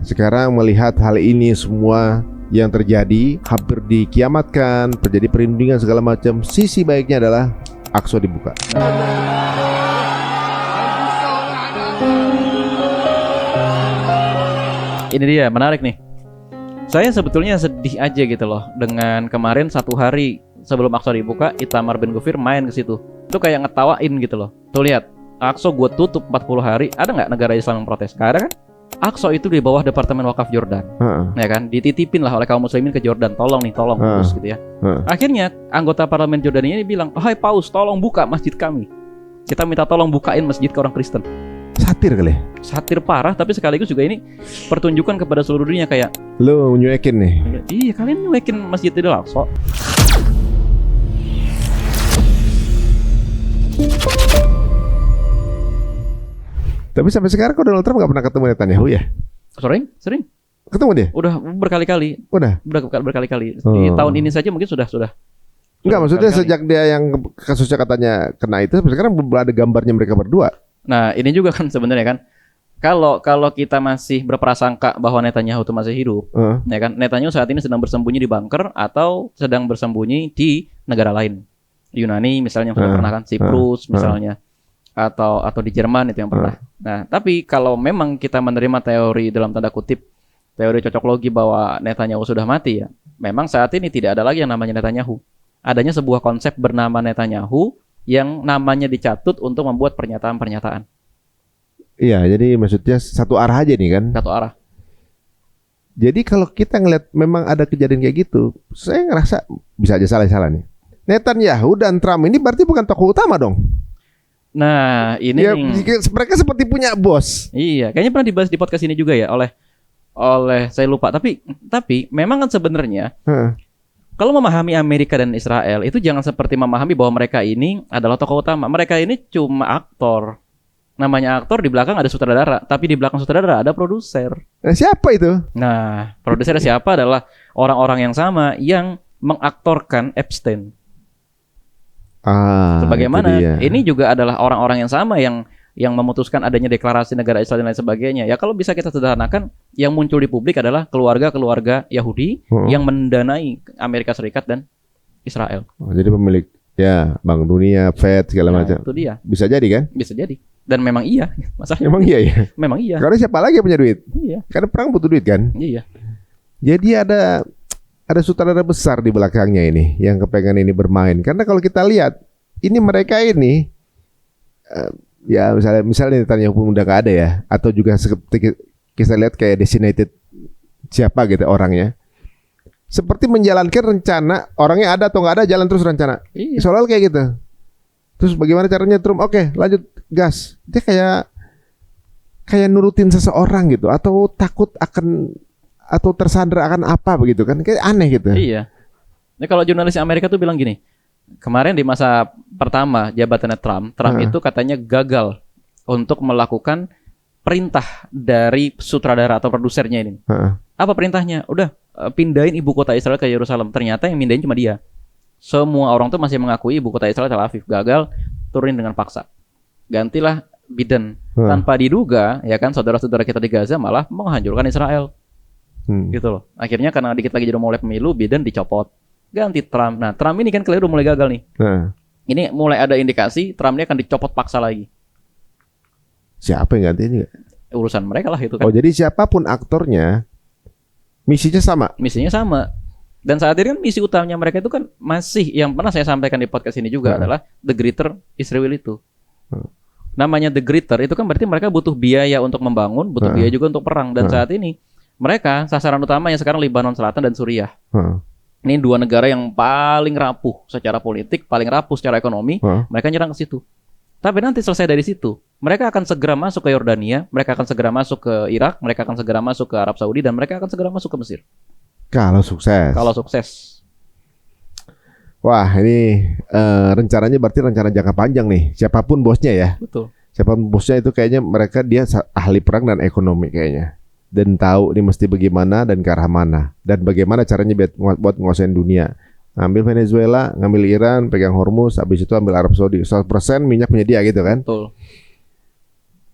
sekarang melihat hal ini semua yang terjadi, hampir dikiamatkan, terjadi perundingan segala macam, sisi baiknya adalah Aqsa dibuka. Ini dia menarik nih. Saya sebetulnya sedih aja gitu loh dengan kemarin 1 hari sebelum Aqsa dibuka, Itamar Ben Gvir main ke situ. Itu kayak ngetawain gitu loh. Tuh lihat, Aqsa gue tutup 40 hari. Ada nggak negara Islam yang protes? Gak ada kan? Aqsa itu di bawah Departemen Wakaf Jordan, ya kan? Dititipin lah oleh kaum muslimin ke Jordan. Tolong nih, tolong urus gitu ya. Akhirnya anggota parlemen Jordania ini bilang, "Hai Paus, tolong buka masjid kami. Kita minta tolong bukain masjid ke orang Kristen." Satir kali. Satir parah, tapi sekaligus juga ini pertunjukan kepada seluruh dunia kayak, lo nyuekin nih. iya kalian nyuekin Masjidil Aqsa. Tapi sampai sekarang kok Donald Trump gak pernah ketemu Netanyahu ya? Sering. Ketemu dia? Udah berkali-kali. Udah Berkali-kali. Di tahun ini saja mungkin sudah. Enggak, maksudnya sejak dia yang kasusnya katanya kena itu, sampai sekarang belum ada gambarnya mereka berdua. Nah, ini juga kan sebenarnya kan, kalau kita masih berprasangka bahwa Netanyahu itu masih hidup, ya kan? Netanyahu saat ini sedang bersembunyi di bunker atau sedang bersembunyi di negara lain. Yunani misalnya yang sudah pernah kan, Siprus misalnya, atau di Jerman itu yang pernah. Nah, tapi kalau memang kita menerima teori dalam tanda kutip teori cocok logi bahwa Netanyahu sudah mati ya, memang saat ini tidak ada lagi yang namanya Netanyahu. Adanya sebuah konsep bernama Netanyahu yang namanya dicatut untuk membuat pernyataan-pernyataan. Iya, jadi maksudnya satu arah aja nih kan? Satu arah. Jadi kalau kita ngeliat memang ada kejadian kayak gitu, saya ngerasa bisa aja salah nih. Netanyahu dan Trump ini berarti bukan tokoh utama dong? Nah, ini ya, mereka seperti punya bos. Iya, kayaknya pernah dibahas di podcast ini juga ya oleh saya lupa. Tapi memang kan sebenarnya kalau memahami Amerika dan Israel itu jangan seperti memahami bahwa mereka ini adalah tokoh utama. Mereka ini cuma aktor. Namanya aktor, di belakang ada sutradara, tapi di belakang sutradara ada produser. Nah, siapa itu? Nah, produser siapa adalah orang-orang yang sama yang mengaktorkan Epstein. Sebagaimana ini juga adalah orang-orang yang sama yang memutuskan adanya deklarasi negara Israel dan lain sebagainya. Ya kalau bisa kita sederhanakan, yang muncul di publik adalah keluarga Yahudi yang mendanai Amerika Serikat dan Israel. Jadi pemilik ya Bank Dunia, Fed segala macam. Itu dia. Bisa jadi kan? Bisa jadi. Dan memang iya, masalahnya. Memang iya ya. Memang iya. Karena siapa lagi yang punya duit? Iya. Karena perang butuh duit kan? Iya. Jadi ada sutradara besar di belakangnya ini yang kepengen ini bermain. Karena kalau kita lihat ini mereka ini ya misalnya Netanyahu pun udah gak ada ya, atau juga seperti kita lihat kayak designated siapa gitu orangnya, seperti menjalankan rencana orangnya ada atau nggak ada, jalan terus rencana. Iya. Soal kayak gitu. Terus bagaimana caranya Trump? Oke, lanjut gas. Dia kayak nurutin seseorang gitu, atau takut akan atau tersandra akan apa begitu kan? Kayak aneh gitu. Iya. Nah, kalau jurnalis Amerika tuh bilang gini, kemarin di masa pertama jabatannya Trump itu katanya gagal untuk melakukan perintah dari sutradara atau produsernya ini. Apa perintahnya? Udah pindahin ibu kota Israel ke Yerusalem. Ternyata yang pindahin cuma dia. Semua orang tuh masih mengakui ibu kota Israel Tel Aviv. Gagal, turunin dengan paksa. Gantilah Biden. Tanpa diduga, ya kan, saudara-saudara kita di Gaza malah menghancurkan Israel. Gitu loh. Akhirnya karena dikit lagi udah mulai pemilu, Biden dicopot. Ganti Trump. Nah, Trump ini kan keliru mulai gagal nih. Ini mulai ada indikasi Trump ini akan dicopot paksa lagi. Siapa yang ganti ini? Urusan mereka lah itu kan. Oh, jadi siapapun aktornya, misinya sama. Misinya sama. Dan saat ini kan misi utamanya mereka itu kan masih yang pernah saya sampaikan di podcast ini juga adalah The Greater Israel itu. Namanya The Greater itu kan berarti mereka butuh biaya untuk membangun, butuh biaya juga untuk perang. Dan saat ini mereka sasaran utamanya sekarang Lebanon Selatan dan Suriah. Ini dua negara yang paling rapuh secara politik, paling rapuh secara ekonomi. Mereka nyerang ke situ. Tapi nanti selesai dari situ, mereka akan segera masuk ke Yordania, mereka akan segera masuk ke Irak, mereka akan segera masuk ke Arab Saudi, dan mereka akan segera masuk ke Mesir. Kalau sukses. Kalau sukses. Wah, ini rencananya berarti rencana jangka panjang nih. Siapapun bosnya ya. Betul. Siapapun bosnya itu kayaknya dia ahli perang dan ekonomi kayaknya. Dan tahu ini mesti bagaimana dan ke arah mana. Dan bagaimana caranya buat nguasain dunia. Ngambil Venezuela, ngambil Iran, pegang Hormuz, habis itu ambil Arab Saudi. 100% minyak punya dia gitu kan. Betul.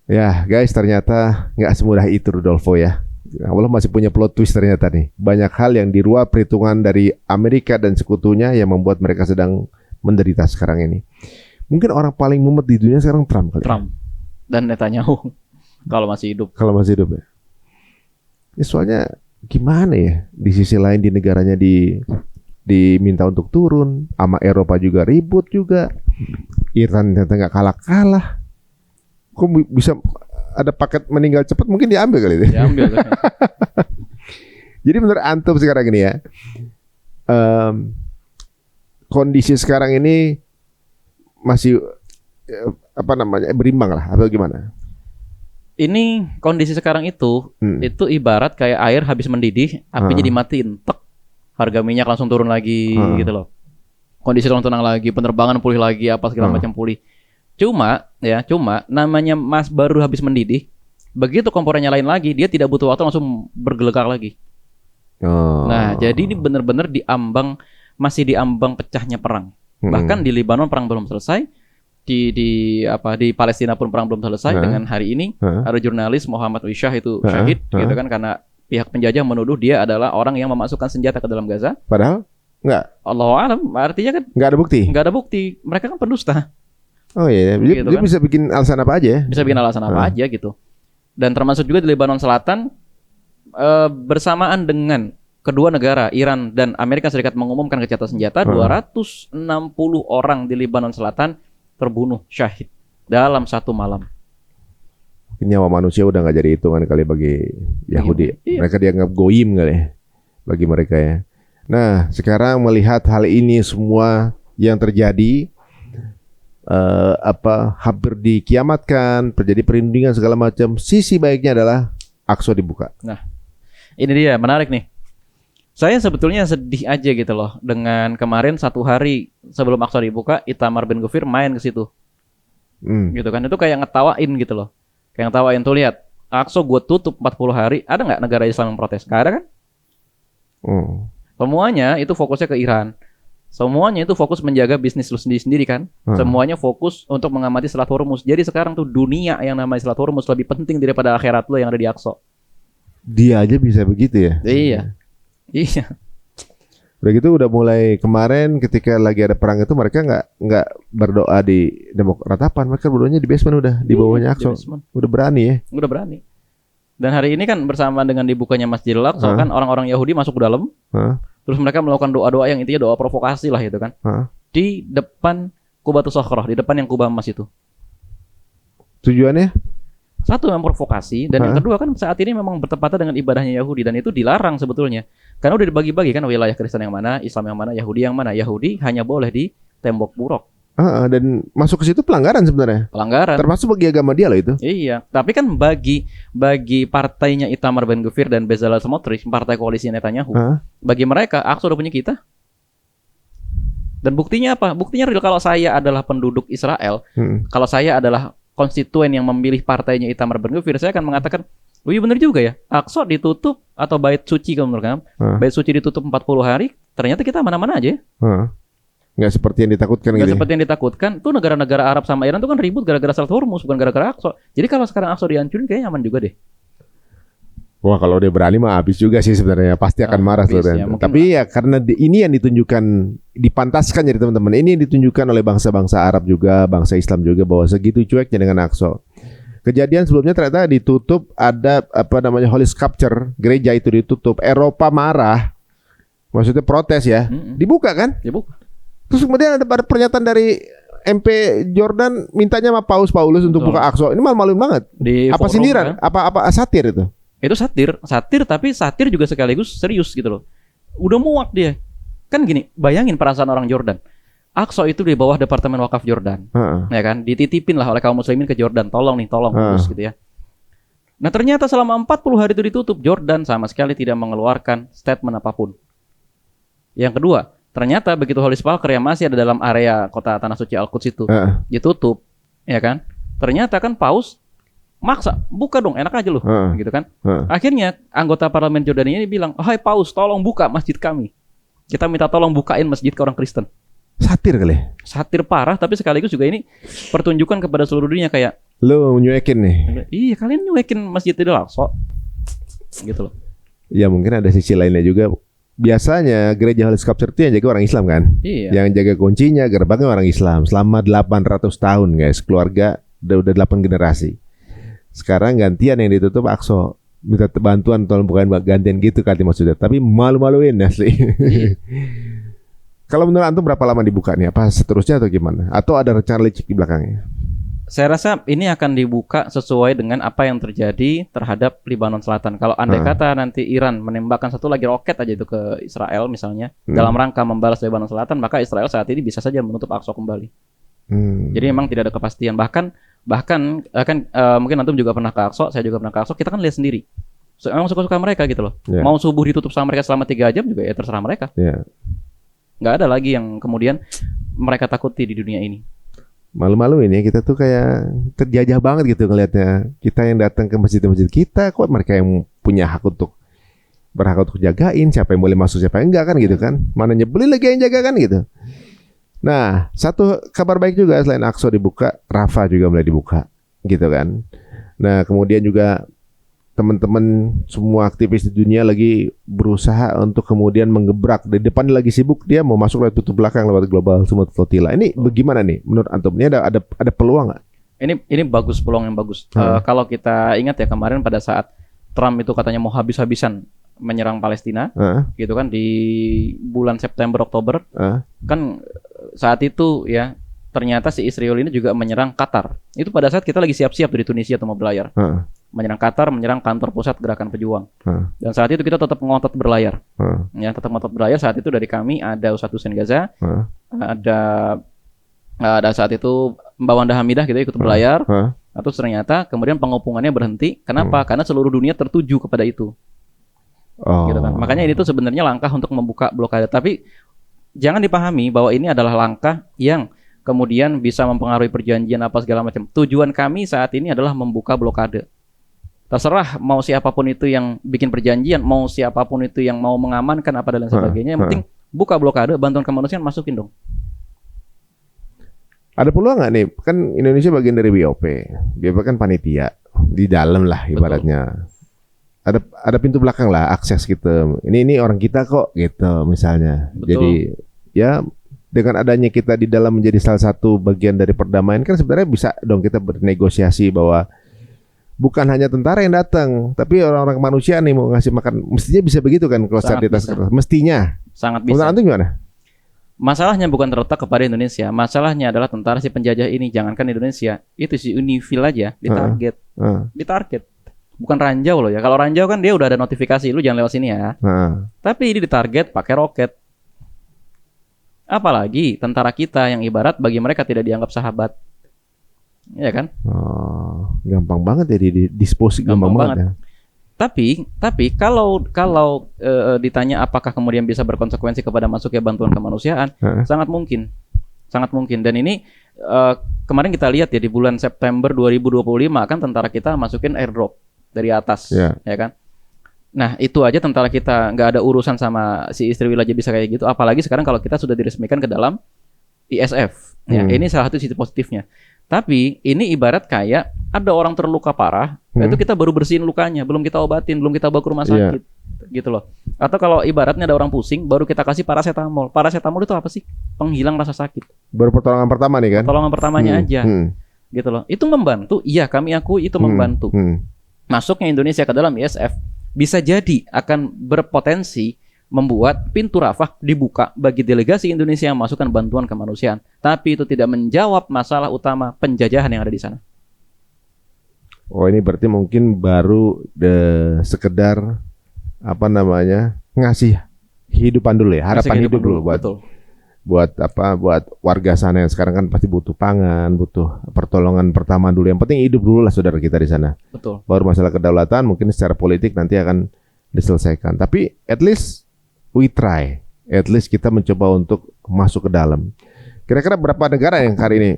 Ya guys, ternyata nggak semudah itu Rudolfo ya. Allah masih punya plot twist ternyata nih. Banyak hal yang di luar perhitungan dari Amerika dan sekutunya yang membuat mereka sedang menderita sekarang ini. Mungkin orang paling mumet di dunia sekarang Trump kali. Trump dan Netanyahu kalau masih hidup. Kalau masih hidup ya. Ya soalnya gimana ya? Di sisi lain di negaranya diminta untuk turun, sama Eropa juga ribut juga. Iran ternyata nggak kalah-kalah. Kok bisa ada paket meninggal cepat, mungkin diambil kali itu. Diambil. Jadi menurut antum sekarang ini ya, kondisi sekarang ini masih berimbang lah atau gimana? Ini kondisi sekarang itu ibarat kayak air habis mendidih, apinya dimatiin, tek, harga minyak langsung turun lagi gitu loh. Kondisi langsung tenang lagi, penerbangan pulih lagi, apa segala macam pulih. Cuma namanya mas baru habis mendidih, begitu kompornya lain lagi, dia tidak butuh waktu langsung bergelegak lagi. Nah, jadi ini benar-benar masih diambang pecahnya perang. Bahkan di Lebanon perang belum selesai, di Palestina pun perang belum selesai. Dengan hari ini ada jurnalis Muhammad Wisyah itu syahid gitu kan, karena pihak penjajah menuduh dia adalah orang yang memasukkan senjata ke dalam Gaza. Padahal enggak. Allahu a'lam, artinya kan enggak ada bukti. Enggak ada bukti. Mereka kan pendusta. Oh iya, dia Gitu kan? bisa bikin alasan apa aja ya? Bisa bikin alasan apa aja gitu. Dan termasuk juga di Lebanon Selatan, bersamaan dengan kedua negara, Iran dan Amerika Serikat mengumumkan gencatan senjata, 260 orang di Lebanon Selatan terbunuh syahid dalam satu malam. Nyawa manusia udah nggak jadi hitungan kali bagi Yahudi. Iya. Mereka dianggap goyim kali ya, bagi mereka ya. Nah, sekarang melihat hal ini semua yang terjadi, hampir dikiamatkan, terjadi perundingan segala macam. Sisi baiknya adalah Aqsa dibuka. Nah, ini dia menarik nih. Saya sebetulnya sedih aja gitu loh dengan kemarin 1 hari sebelum Aqsa dibuka, Itamar Ben Gvir main ke situ. Gitu kan, itu kayak ngetawain gitu loh. Kayak ngetawain tuh, lihat, Aqsa gue tutup 40 hari, ada nggak negara Islam yang protes? Nggak ada kan? Semuanya itu fokusnya ke Iran. Semuanya itu fokus menjaga bisnis lu sendiri kan. Semuanya fokus untuk mengamati Selat Hormuz. Jadi sekarang tuh dunia yang namanya Selat Hormuz lebih penting daripada akhirat lu yang ada di Aqsa. Dia aja bisa begitu ya? Iya. Udah gitu udah mulai kemarin ketika lagi ada perang itu mereka nggak berdoa di ratapan, mereka berdoanya di basement, udah di bawahnya Aqsa. Udah berani ya? Udah berani. Dan hari ini kan bersamaan dengan dibukanya Masjidil Aqsa kan orang-orang Yahudi masuk ke dalam. Terus mereka melakukan doa-doa yang intinya doa provokasi lah gitu kan. Di depan Qubatus Sakhrah, di depan yang kubah emas itu. Tujuannya? Satu, memang provokasi, dan yang kedua kan saat ini memang bertepatan dengan ibadahnya Yahudi, dan itu dilarang sebetulnya. Karena udah dibagi-bagi kan wilayah Kristen yang mana, Islam yang mana, Yahudi yang mana. Yahudi hanya boleh di tembok buruk. Dan masuk ke situ pelanggaran sebenarnya. Pelanggaran. Termasuk bagi agama dia loh itu. Iya, tapi kan bagi partainya Itamar Ben Gvir dan Bezalel Smotrich, partai koalisi Netanyahu, bagi mereka Aqsa udah punya kita. Dan buktinya apa? Buktinya real, kalau saya adalah penduduk Israel, kalau saya adalah konstituen yang memilih partainya Itamar Ben Gvir, saya akan mengatakan, oh iya benar juga ya, Aqsa ditutup atau bait suci kalau menurut kamu, bait suci ditutup 40 hari, ternyata kita mana-mana aja. Nggak seperti yang ditakutkan gitu. Nggak seperti yang ditakutkan. Tuh negara-negara Arab sama Iran tuh kan ribut gara-gara Selat Hormuz, bukan gara-gara Aqsa. Jadi kalau sekarang Aqsa dihancurin kayaknya aman juga deh. Wah, kalau dia berani mah habis juga sih sebenarnya. Pasti akan marah tuh. Ya, tapi ya karena ini yang ditunjukkan, dipantaskan jadi teman-teman. Ini yang ditunjukkan oleh bangsa-bangsa Arab juga, bangsa Islam juga, bahwa segitu cueknya dengan Aqsa. Kejadian sebelumnya ternyata ditutup, ada Holy Sculpture, gereja itu ditutup. Eropa marah. Maksudnya protes ya. Dibuka kan? Dibuka. Terus kemudian ada pernyataan dari MP Jordan mintanya sama Paulus untuk buka Aqsa. Ini malu banget. Apa sindiran? Kan? Apa satir itu? Itu satir, tapi satir juga sekaligus serius gitu loh. Udah muak dia. Kan gini, bayangin perasaan orang Jordan. Aqsa itu di bawah Departemen Wakaf Jordan. Ya kan? Dititipin lah oleh kaum muslimin ke Jordan. Tolong urus gitu ya. Nah, ternyata selama 40 hari itu ditutup, Jordan sama sekali tidak mengeluarkan statement apapun. Yang kedua, ternyata begitu Holy Sepulchre yang masih ada dalam area kota Tanah Suci Al-Quds itu ditutup, ya kan? Ternyata kan Paus maksa, buka dong, enak aja loh, gitu kan? Akhirnya anggota parlemen Jordania ini bilang, "Hai Paus, tolong buka masjid kami. Kita minta tolong bukain masjid ke orang Kristen." Satir kali. Satir parah, tapi sekaligus juga ini pertunjukan kepada seluruh dunia kayak, lo nyuekin nih. Iya, kalian nyuekin Masjidil Aqsa. gitu loh. Ya mungkin ada sisi lainnya juga. Biasanya gereja Holy Scripture itu yang jaga orang Islam kan. Iya. Yang jaga kuncinya gerbangnya orang Islam selama 800 tahun guys. Keluarga udah 8 generasi. Sekarang gantian yang ditutup Aqsa. Minta bantuan tolong bukan gantian gitu kali maksudnya. Tapi malu-maluin asli. Iya. Kalau menurut antum berapa lama dibuka nih? Apa seterusnya atau gimana? Atau ada rencana licik di belakangnya? Saya rasa ini akan dibuka sesuai dengan apa yang terjadi terhadap Lebanon Selatan. Kalau andai kata nanti Iran menembakkan satu lagi roket aja itu ke Israel misalnya, dalam rangka membalas Lebanon Selatan, maka Israel saat ini bisa saja menutup Aqsa kembali. Jadi memang tidak ada kepastian. Bahkan mungkin antum juga pernah ke Aqsa, saya juga pernah ke Aqsa. Kita kan lihat sendiri. Memang suka-suka mereka gitu loh. Yeah. Mau subuh ditutup sama mereka selama 3 jam juga ya terserah mereka. Yeah. Nggak ada lagi yang kemudian mereka takuti di dunia ini. Malu-maluin ya, kita tuh kayak terjajah banget gitu ngelihatnya. Kita yang datang ke masjid-masjid kita, kok mereka yang punya hak untuk berhak untuk jagain, siapa yang boleh masuk, siapa yang enggak kan gitu kan. Mana nyebelin lagi yang jaga kan gitu. Nah, satu kabar baik juga selain Aqsa dibuka, Rafah juga mulai dibuka gitu kan. Nah, kemudian juga teman-teman semua aktivis di dunia lagi berusaha untuk kemudian menggebrak. Di depan lagi sibuk, dia mau masuk lewat tutup belakang lewat Global Summit Flotilla. Ini bagaimana nih menurut antum? Ini ada peluang nggak? Ini bagus, peluang yang bagus. Kalau kita ingat ya kemarin pada saat Trump itu katanya mau habis-habisan menyerang Palestina, gitu kan di bulan September Oktober, kan saat itu ya ternyata si Israel ini juga menyerang Qatar. Itu pada saat kita lagi siap-siap dari Tunisia atau mau berlayar. Menyerang Qatar, menyerang kantor pusat Gerakan Pejuang. Dan saat itu kita tetap ngotot berlayar. Ya, tetap ngotot berlayar. Saat itu dari kami ada Ustadz Hussein Gaza, ada saat itu Mbak Wanda Hamidah gitu ikut berlayar. Atau ternyata kemudian pengopungannya berhenti. Kenapa? Karena seluruh dunia tertuju kepada itu. Gitu kan. Makanya ini tuh sebenarnya langkah untuk membuka blokade. Tapi jangan dipahami bahwa ini adalah langkah yang kemudian bisa mempengaruhi perjanjian apa segala macam. Tujuan kami saat ini adalah membuka blokade. Terserah mau siapapun itu yang bikin perjanjian, mau siapapun itu yang mau mengamankan apa dan lain sebagainya. Yang penting buka blokade, bantuan kemanusiaan masukin dong. Ada peluang nggak nih? Kan Indonesia bagian dari BOP, BOP kan panitia di dalam lah ibaratnya. Ada pintu belakang lah, akses gitu. Ini orang kita kok gitu misalnya. Betul. Jadi ya dengan adanya kita di dalam menjadi salah satu bagian dari perdamaian kan sebenarnya bisa dong kita bernegosiasi bahwa bukan hanya tentara yang datang, tapi orang-orang manusia nih mau ngasih makan. Mestinya bisa begitu kan kalau stabilitas kertas. Mestinya. Sangat bisa. Menurut antum gimana? Masalahnya bukan terletak kepada Indonesia. Masalahnya adalah tentara si penjajah ini. Jangankan Indonesia, itu si Unifil aja ditarget. Ditarget. Bukan ranjau loh ya. Kalau ranjau kan dia udah ada notifikasi, lu jangan lewat sini ya. Tapi ini ditarget pakai roket. Apalagi tentara kita yang ibarat bagi mereka tidak dianggap sahabat. Iya kan? Gampang banget ya disposisi gampang banget ya. Tapi kalau ditanya apakah kemudian bisa berkonsekuensi kepada masuknya bantuan kemanusiaan, sangat mungkin. Sangat mungkin. Dan ini kemarin kita lihat ya di bulan September 2025 kan tentara kita masukin airdrop dari atas, ya kan? Nah, itu aja tentara kita nggak ada urusan sama si istri wilayah bisa kayak gitu. Apalagi sekarang kalau kita sudah diresmikan ke dalam ISF. Ya, ini salah satu sisi positifnya. Tapi ini ibarat kayak ada orang terluka parah, itu kita baru bersihin lukanya, belum kita obatin, belum kita bawa ke rumah sakit, gitu loh. Atau kalau ibaratnya ada orang pusing, baru kita kasih paracetamol. Paracetamol itu apa sih? Penghilang rasa sakit. Baru pertolongan pertama nih kan? Pertolongan pertamanya aja, gitu loh. Itu membantu, iya kami akui itu membantu. Masuknya Indonesia ke dalam ISF bisa jadi akan berpotensi membuat pintu Rafah dibuka bagi delegasi Indonesia yang masukkan bantuan kemanusiaan. Tapi itu tidak menjawab masalah utama penjajahan yang ada di sana. Oh, ini berarti mungkin baru sekedar ngasih hidupan dulu ya, harapan hidup dulu buat warga sana yang sekarang kan pasti butuh pangan, butuh pertolongan pertama dulu. Yang penting hidup dulu lah saudara kita di sana. Betul. Baru masalah kedaulatan mungkin secara politik nanti akan diselesaikan. Tapi at least we try. At least kita mencoba untuk masuk ke dalam. Kira-kira berapa negara yang hari ini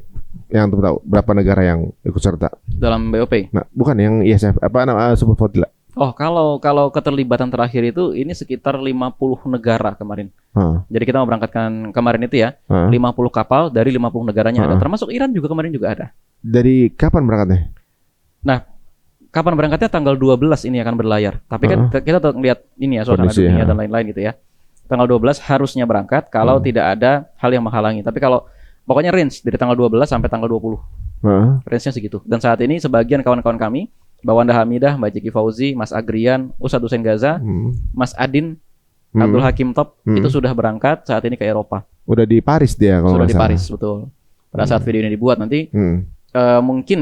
yang antum tahu? Berapa negara yang ikut serta dalam BOP? Nah, bukan yang ISF Summit Flotilla. Oh, kalau keterlibatan terakhir itu ini sekitar 50 negara kemarin. Jadi kita memberangkatkan kemarin itu ya, 50 kapal dari 50 negaranya ada. Termasuk Iran juga kemarin juga ada. Dari kapan berangkatnya? Nah, kapan berangkatnya tanggal 12 ini akan berlayar. Tapi kan kita tetap lihat ini ya suasana Kondisi, dunia ya. dan lain-lain gitu ya. Tanggal 12 harusnya berangkat kalau tidak ada hal yang menghalangi. Tapi kalau pokoknya range dari tanggal 12 sampai tanggal 20. Range-nya segitu. Dan saat ini sebagian kawan-kawan kami, Mbak Wanda Hamidah, Mbak Ciki Fauzi, Mas Agrian, Ustadz Hussein Gaza, Mas Adin, Abdul Hakim Top itu sudah berangkat saat ini ke Eropa. Udah di Paris dia kalau Sudah nggak di salah. Paris, betul. Pada saat video ini dibuat nanti mungkin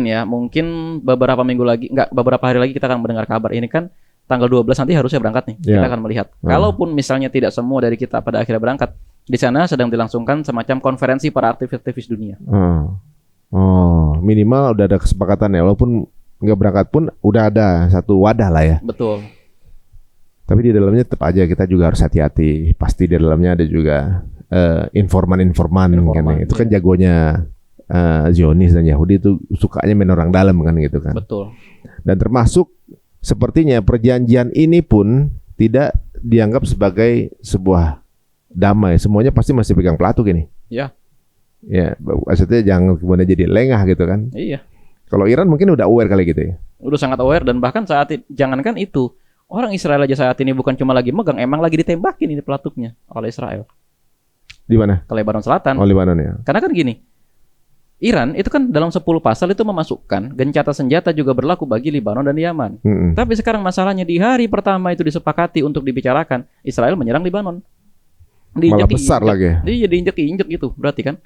beberapa minggu lagi, beberapa hari lagi kita akan mendengar kabar. Ini kan tanggal 12 nanti harusnya berangkat nih. Kita akan melihat. Kalaupun misalnya tidak semua dari kita pada akhirnya berangkat, di sana sedang dilangsungkan semacam konferensi para aktivis dunia. Oh, minimal udah ada kesepakatan ya. Walaupun nggak berangkat pun udah ada satu wadah lah ya. Betul. Tapi di dalamnya tetap aja kita juga harus hati-hati. Pasti di dalamnya ada juga informan-informan kan. Itu kan jagonya Zionis dan Yahudi itu sukanya main orang dalam kan gitu kan. Betul. Dan termasuk sepertinya perjanjian ini pun tidak dianggap sebagai sebuah damai. Semuanya pasti masih pegang pelatuk ini. Ya. Ya, maksudnya jangan kemudian jadi lengah gitu kan. Iya. Kalau Iran mungkin udah aware kali gitu ya. Udah sangat aware dan bahkan jangankan itu, orang Israel aja saat ini bukan cuma lagi megang, emang lagi ditembakin ini pelatuknya oleh Israel. Di mana? Ke Lebanon Selatan. Oh, Lebanon ya. Karena kan gini, Iran itu kan dalam 10 pasal itu memasukkan gencatan senjata juga berlaku bagi Lebanon dan Yaman. Tapi sekarang masalahnya di hari pertama itu disepakati untuk dibicarakan, Israel menyerang Lebanon. Malah besar lagi. Dia diinjek-injek gitu, berarti kan.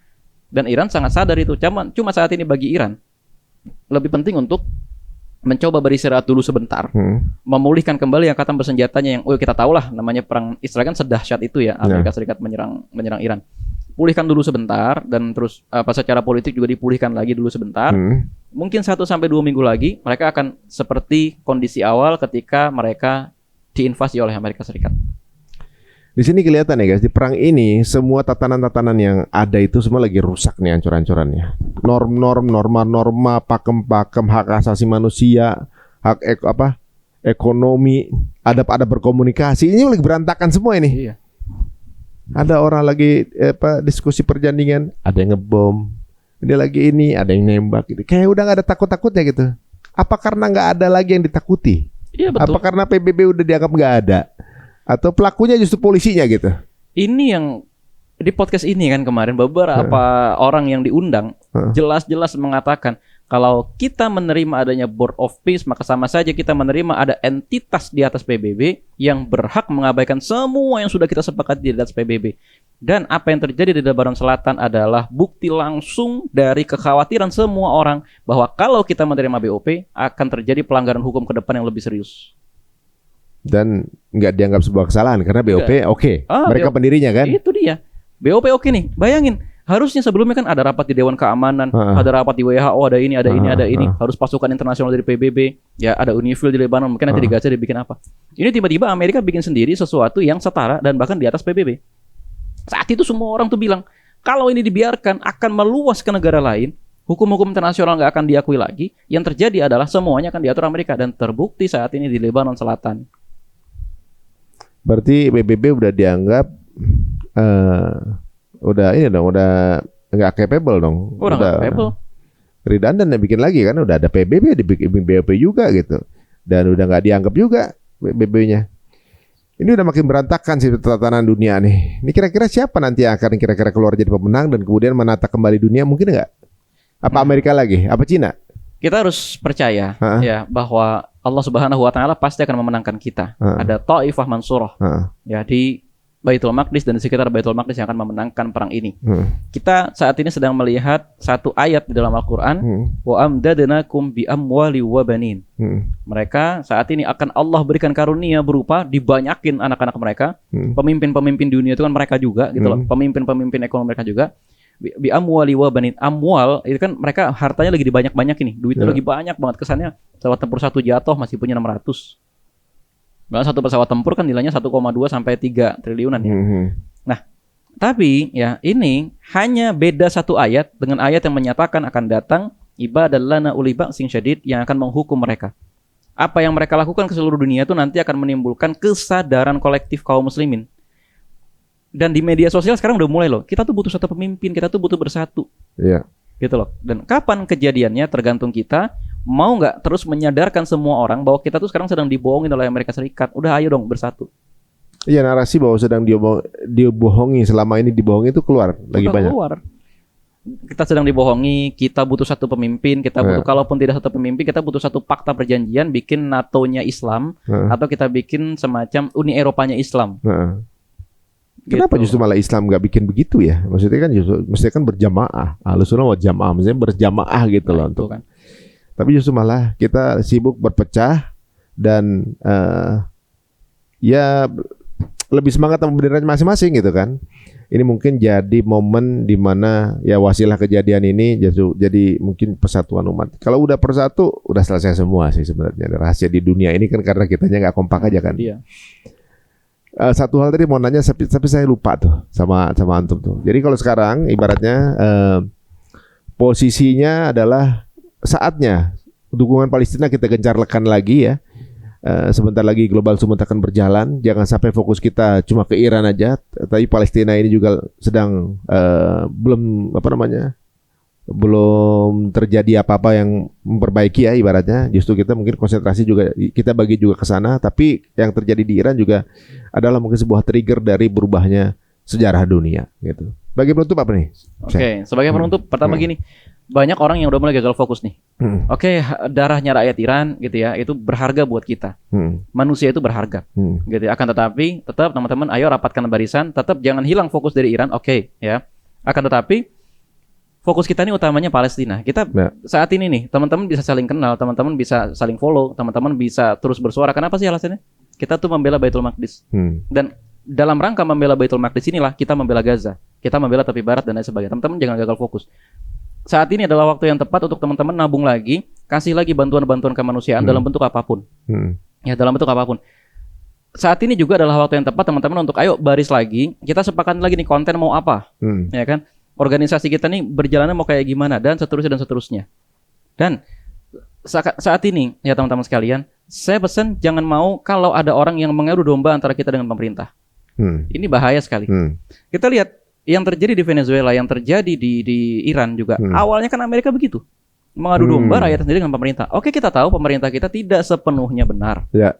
Dan Iran sangat sadar itu. Cuma saat ini bagi Iran lebih penting untuk mencoba beristirahat dulu sebentar, memulihkan kembali angkatan bersenjatanya yang kita tahu lah namanya perang Israel kan sedahsyat itu ya, Amerika Serikat menyerang Iran. Pulihkan dulu sebentar dan terus secara politik juga dipulihkan lagi dulu sebentar. Mungkin 1-2 minggu lagi mereka akan seperti kondisi awal ketika mereka diinvasi oleh Amerika Serikat. Di sini kelihatan ya guys, di perang ini semua tatanan-tatanan yang ada itu semua lagi rusak nih ancur-ancurannya. Norm-norm, norma-norma, pakem-pakem hak asasi manusia, hak ekonomi, ada berkomunikasi. Ini lagi berantakan semua ini. Iya. Ada orang lagi diskusi perjanjian, ada yang ngebom. Ini lagi ini, ada yang nembak gitu. Kayak udah nggak ada takut-takutnya gitu. Apa karena nggak ada lagi yang ditakuti? Iya betul. Apa karena PBB udah dianggap nggak ada? Atau pelakunya justru polisinya gitu? Ini yang di podcast ini kan kemarin beberapa orang yang diundang jelas-jelas mengatakan kalau kita menerima adanya Board of Peace maka sama saja kita menerima ada entitas di atas PBB yang berhak mengabaikan semua yang sudah kita sepakati di atas PBB. Dan apa yang terjadi di Lebanon Selatan adalah bukti langsung dari kekhawatiran semua orang bahwa kalau kita menerima BOP akan terjadi pelanggaran hukum ke depan yang lebih serius. Dan nggak dianggap sebuah kesalahan karena BOP oke. Mereka pendirinya kan. Itu dia. BOP oke nih. Bayangin, harusnya sebelumnya kan ada rapat di Dewan Keamanan, ada rapat di WHO, ada ini, ada ini. Harus pasukan internasional dari PBB. Ya ada UNIFIL di Lebanon, mungkin nanti di Gaza dibikin apa. Ini tiba-tiba Amerika bikin sendiri sesuatu yang setara dan bahkan di atas PBB. Saat itu semua orang tuh bilang, kalau ini dibiarkan akan meluas ke negara lain. Hukum-hukum internasional nggak akan diakui lagi. Yang terjadi adalah semuanya akan diatur Amerika. Dan terbukti saat ini di Lebanon Selatan. Berarti PBB udah dianggap udah nggak capable dong. Udah nggak capable. Redundant ya bikin lagi kan, udah ada PBB dibikin BOP juga gitu. Dan udah nggak dianggap juga PBB-nya. Ini udah makin berantakan sih tatanan dunia nih. Ini kira-kira siapa nanti yang akan kira-kira keluar jadi pemenang dan kemudian menata kembali dunia, mungkin nggak? Apa Amerika lagi? Apa Cina? Kita harus percaya ya bahwa Allah Subhanahu wa taala pasti akan memenangkan kita. Ada Thaifah Mansurah. Ya di Baitul Maqdis dan di sekitar Baitul Maqdis yang akan memenangkan perang ini. Kita saat ini sedang melihat satu ayat di dalam Al-Qur'an, wa amdadnakum bi amwali wa banin. Mereka saat ini akan Allah berikan karunia berupa dibanyakin anak-anak mereka. Pemimpin-pemimpin dunia itu kan mereka juga gitu loh. Pemimpin-pemimpin ekonomi mereka juga. Bi amwali wa banin. Amwal itu kan mereka hartanya lagi dibanyak-banyak ini. Duitnya lagi banyak banget, kesannya pesawat tempur satu jatuh masih punya 600. Bahkan satu pesawat tempur kan nilainya 1,2 sampai 3 triliunan ya. Nah, tapi ya ini hanya beda satu ayat dengan ayat yang menyatakan akan datang ibadallana uli ba'sin syadid yang akan menghukum mereka. Apa yang mereka lakukan ke seluruh dunia itu nanti akan menimbulkan kesadaran kolektif kaum muslimin. Dan di media sosial sekarang udah mulai loh. Kita tuh butuh satu pemimpin, kita tuh butuh bersatu. Iya. Gitu loh. Dan kapan kejadiannya tergantung kita mau nggak terus menyadarkan semua orang bahwa kita tuh sekarang sedang dibohongin oleh Amerika Serikat. Udah ayo dong bersatu. Iya, narasi bahwa sedang dibohongi, selama ini dibohongi itu keluar lagi Udah banyak. keluar. Kita sedang dibohongi, kita butuh satu pemimpin, kita butuh kalaupun tidak satu pemimpin, kita butuh satu fakta perjanjian, bikin NATO-nya Islam atau kita bikin semacam Uni Eropanya Islam. Kenapa Gitu. justru malah Islam nggak bikin begitu ya? Maksudnya kan justru mestinya kan berjamaah. Ahlussunnah wal jamaah, maksudnya berjamaah gitu loh Itu untuk. kan. Tapi justru malah kita sibuk berpecah dan ya lebih semangat sama benderanya masing-masing gitu kan. Ini mungkin jadi momen di mana ya wasilah kejadian ini jadi mungkin persatuan umat. Kalau udah persatu, udah selesai semua sih sebenarnya. Rahasia di dunia ini kan karena kitanya nggak kompak aja kan. Iya. Satu hal tadi mau nanya, tapi saya lupa tuh sama antum tuh. Jadi kalau sekarang ibaratnya posisinya adalah saatnya dukungan Palestina kita gencarkan lagi ya. Sebentar lagi Global Summit akan berjalan. Jangan sampai fokus kita cuma ke Iran aja, tapi Palestina ini juga sedang belum terjadi apa-apa yang memperbaiki ya ibaratnya. Justru kita mungkin konsentrasi juga kita bagi juga ke sana. Tapi yang terjadi di Iran juga adalah mungkin sebuah trigger dari berubahnya sejarah dunia gitu. Bagi penutup apa nih? Oke, sebagai penutup pertama gini. Banyak orang yang udah mulai gagal fokus nih. Oke, darahnya rakyat Iran gitu ya, itu berharga buat kita. Manusia itu berharga. Gitu ya. Akan tetapi tetap teman-teman ayo rapatkan barisan, tetap jangan hilang fokus dari Iran. Oke, ya. Akan tetapi fokus kita ini utamanya Palestina. Kita saat ini nih, teman-teman bisa saling kenal, teman-teman bisa saling follow, teman-teman bisa terus bersuara. Kenapa sih alasannya? Kita tuh membela Baitul Maqdis. Dan dalam rangka membela Baitul Maqdis inilah kita membela Gaza, kita membela tepi barat dan lain sebagainya. Teman-teman jangan gagal fokus. Saat ini adalah waktu yang tepat untuk teman-teman nabung lagi, kasih lagi bantuan-bantuan kemanusiaan dalam bentuk apapun. Ya, dalam bentuk apapun. Saat ini juga adalah waktu yang tepat teman-teman untuk ayo baris lagi, kita sepakat lagi nih konten mau apa. Ya kan? Organisasi kita nih berjalannya mau kayak gimana dan seterusnya. Dan saat ini ya teman-teman sekalian, saya pesan jangan mau kalau ada orang yang mengadu domba antara kita dengan pemerintah. Ini bahaya sekali. Kita lihat yang terjadi di Venezuela, yang terjadi di Iran juga. Awalnya kan Amerika begitu. Mengadu domba rakyat sendiri dengan pemerintah. Oke, kita tahu pemerintah kita tidak sepenuhnya benar. Ya.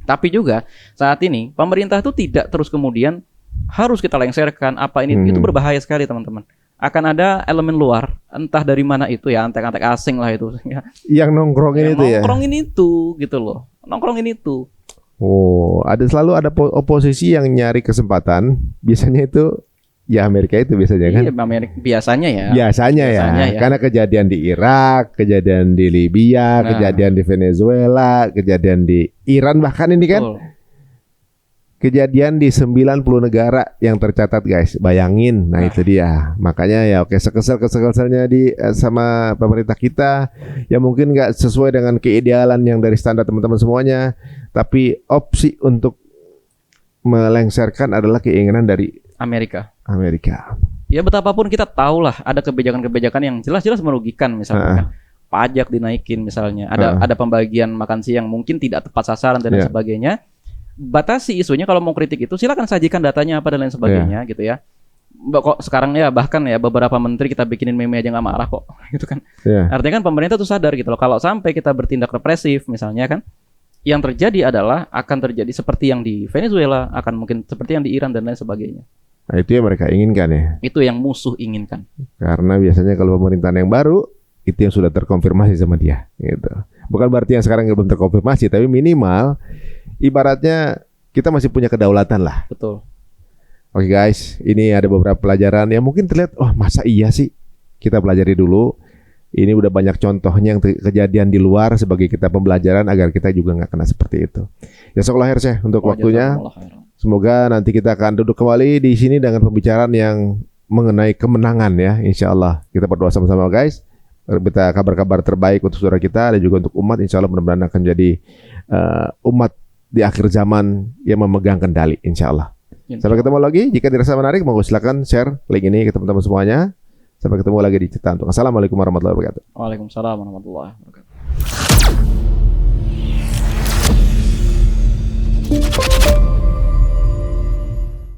Tapi juga saat ini pemerintah itu tidak terus kemudian harus kita lengserkan apa ini. Itu berbahaya sekali teman-teman. Akan ada elemen luar, entah dari mana itu ya, antek-antek asing lah itu. Yang nongkrongin itu ya? Nongkrongin itu gitu loh. Nongkrongin itu. Oh, selalu ada oposisi yang nyari kesempatan. Biasanya itu ya Amerika itu biasanya kan? Iya, Amerika biasanya ya. Biasanya ya. Karena kejadian di Irak, kejadian di Libya, kejadian di Venezuela, kejadian di Iran bahkan ini kan. Betul. Kejadian di 90 negara yang tercatat guys. Bayangin. Nah, itu dia. Makanya ya oke, kesel-keselnya sama pemerintah kita ya mungkin nggak sesuai dengan keidealan yang dari standar teman-teman semuanya, tapi opsi untuk melengsarkan adalah keinginan dari Amerika. Ya betapapun kita tahulah ada kebijakan-kebijakan yang jelas-jelas merugikan, misalnya kan pajak dinaikin misalnya, ada pembagian makan siang mungkin tidak tepat sasaran dan lain sebagainya. Batasi isunya, kalau mau kritik itu silakan sajikan datanya apa dan lain sebagainya gitu ya. Kok sekarang ya bahkan ya beberapa menteri kita bikinin meme aja nggak marah kok gitu kan. Artinya kan pemerintah tuh sadar gitu loh, kalau sampai kita bertindak represif misalnya kan, yang terjadi adalah akan terjadi seperti yang di Venezuela, akan mungkin seperti yang di Iran dan lain sebagainya. Nah, itu yang mereka inginkan ya. Itu yang musuh inginkan. Karena biasanya kalau pemerintahan yang baru itu yang sudah terkonfirmasi sama dia gitu. Bukan berarti yang sekarang belum terkonfirmasi, tapi minimal ibaratnya kita masih punya kedaulatan lah. Betul. Oke guys, ini ada beberapa pelajaran yang mungkin terlihat, masa iya sih? Kita pelajari dulu. Ini udah banyak contohnya yang kejadian di luar sebagai kita pembelajaran agar kita juga nggak kena seperti itu. Jazakallah khair Syekh untuk waktunya. Semoga nanti kita akan duduk kembali di sini dengan pembicaraan yang mengenai kemenangan ya. Insya Allah kita berdoa sama-sama guys. Kita kabar-kabar terbaik untuk saudara kita dan juga untuk umat. Insya Allah mudah-mudahan akan jadi umat di akhir zaman yang memegang kendali, insya Allah. Sampai ketemu lagi. Jika dirasa menarik, monggo silakan share link ini ke teman-teman semuanya. Sampai ketemu lagi di Cerita Antum. Assalamualaikum warahmatullahi wabarakatuh. Waalaikumsalam warahmatullahi wabarakatuh.